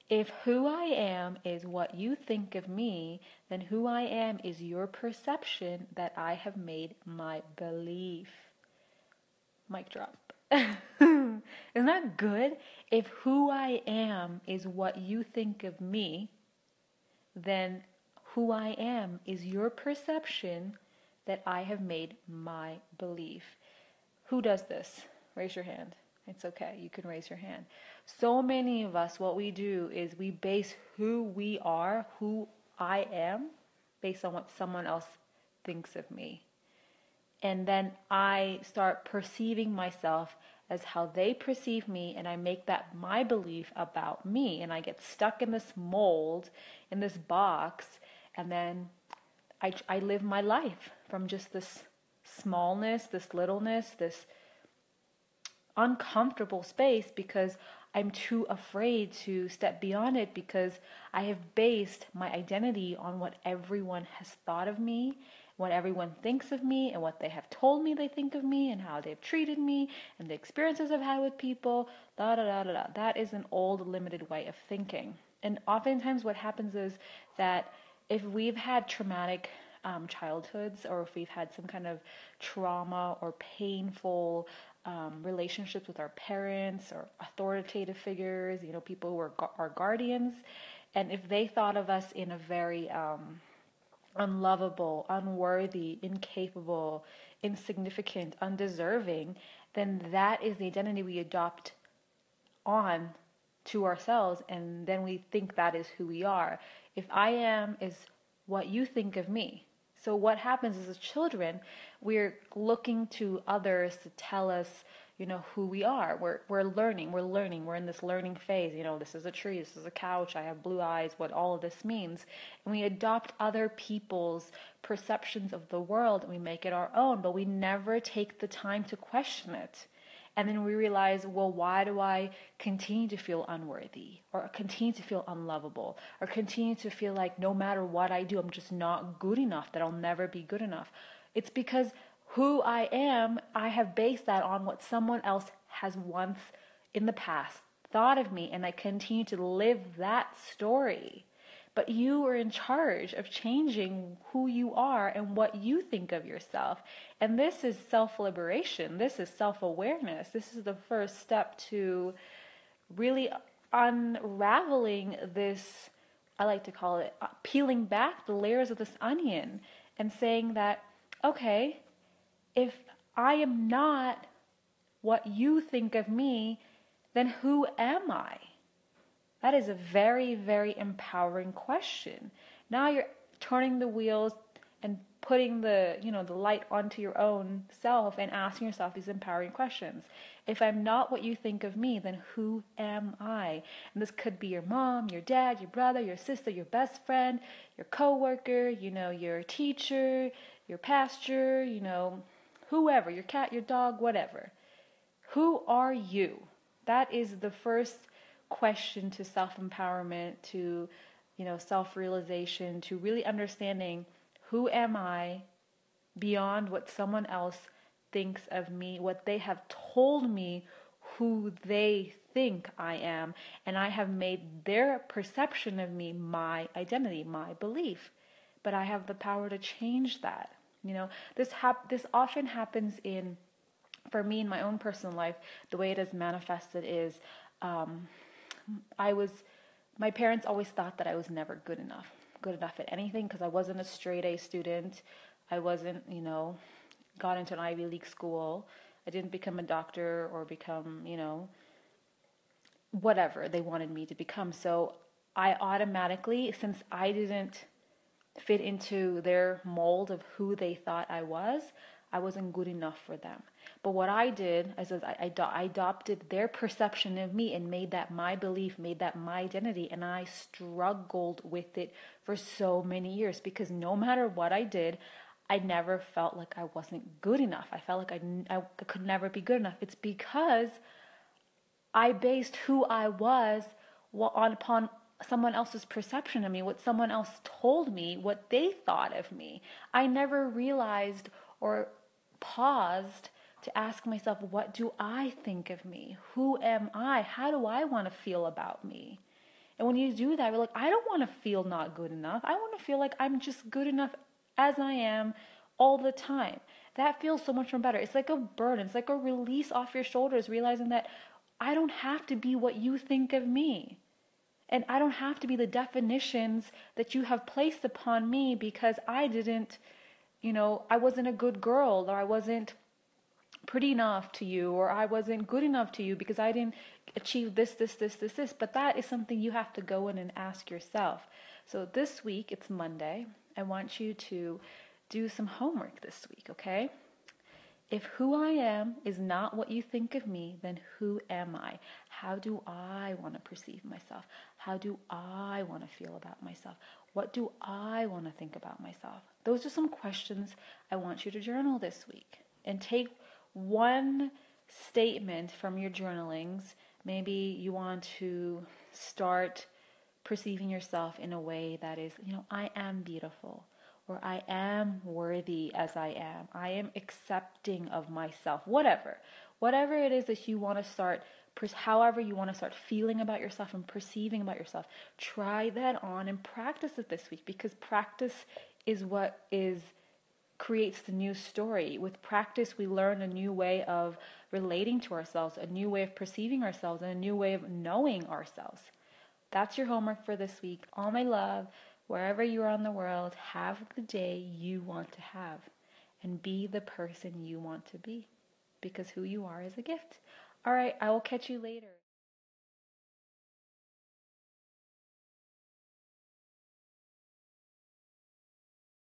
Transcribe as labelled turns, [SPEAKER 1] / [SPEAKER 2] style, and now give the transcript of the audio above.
[SPEAKER 1] If who I am is what you think of me, then who I am is your perception that I have made my belief. Mic drop. Isn't that good? If who I am is what you think of me, then who I am is your perception that I have made my belief. Who does this? Raise your hand. It's okay. You can raise your hand. So many of us, what we do is we base who we are, who I am, based on what someone else thinks of me. And then I start perceiving myself as how they perceive me, and I make that my belief about me. And I get stuck in this mold, in this box, and then I live my life from just this smallness, this littleness, this uncomfortable space because I'm too afraid to step beyond it because I have based my identity on what everyone has thought of me, what everyone thinks of me, and what they have told me they think of me, and how they've treated me, and the experiences I've had with people, da da da da da. That is an old, limited way of thinking. And oftentimes what happens is that if we've had traumatic childhoods, or if we've had some kind of trauma or painful relationships with our parents or authoritative figures, people who are our guardians, and if they thought of us in a very unlovable, unworthy, incapable, insignificant, undeserving, then that is the identity we adopt on to ourselves, and then we think that is who we are. If I am is what you think of me. So what happens is, as children, we're looking to others to tell us, who we are. We're learning. We're in this learning phase. This is a tree, this is a couch, I have blue eyes, what all of this means. And we adopt other people's perceptions of the world and we make it our own, but we never take the time to question it. And then we realize, well, why do I continue to feel unworthy, or continue to feel unlovable, or continue to feel like no matter what I do, I'm just not good enough, that I'll never be good enough? It's because who I am, I have based that on what someone else has once in the past thought of me, and I continue to live that story. But you are in charge of changing who you are and what you think of yourself. And this is self-liberation. This is self-awareness. This is the first step to really unraveling this, I like to call it, peeling back the layers of this onion and saying that, okay, if I am not what you think of me, then who am I? That is a very, very empowering question. Now you're turning the wheels and putting the light onto your own self and asking yourself these empowering questions. If I'm not what you think of me, then who am I? And this could be your mom, your dad, your brother, your sister, your best friend, your coworker, your teacher, your pastor, whoever, your cat, your dog, whatever. Who are you? That is the first question to self-empowerment, to self-realization, to really understanding who am I beyond what someone else thinks of me, what they have told me who they think I am, and I have made their perception of me my identity, my belief. But I have the power to change that. This often happens for me in my own personal life. The way it is manifested is my parents always thought that I was never good enough at anything, because I wasn't a straight A student. I wasn't, got into an Ivy League school. I didn't become a doctor or become, whatever they wanted me to become. So I automatically, since I didn't fit into their mold of who they thought I wasn't good enough for them. But what I did is I adopted their perception of me and made that my belief, made that my identity, and I struggled with it for so many years, because no matter what I did, I never felt like I wasn't good enough. I felt like I could never be good enough. It's because I based who I was upon someone else's perception of me, what someone else told me, what they thought of me. I never realized or paused to ask myself, what do I think of me? Who am I? How do I want to feel about me? And when you do that, you're like, I don't want to feel not good enough. I want to feel like I'm just good enough as I am all the time. That feels so much more better. It's like a burden. It's like a release off your shoulders, realizing that I don't have to be what you think of me. And I don't have to be the definitions that you have placed upon me because I didn't, I wasn't a good girl, or I wasn't pretty enough to you, or I wasn't good enough to you because I didn't achieve this. But that is something you have to go in and ask yourself. So this week, it's Monday. I want you to do some homework this week, okay? If who I am is not what you think of me, then who am I? How do I want to perceive myself? How do I want to feel about myself? What do I want to think about myself? Those are some questions I want you to journal this week. And take one statement from your journalings. Maybe you want to start perceiving yourself in a way that is, I am beautiful. Or I am worthy as I am. I am accepting of myself. Whatever it is that you want to start, however you want to start feeling about yourself and perceiving about yourself, try that on and practice it this week, because practice is what creates the new story. With practice, we learn a new way of relating to ourselves, a new way of perceiving ourselves, and a new way of knowing ourselves. That's your homework for this week. All my love. Wherever you are in the world, have the day you want to have and be the person you want to be, because who you are is a gift. All right, I will catch you later.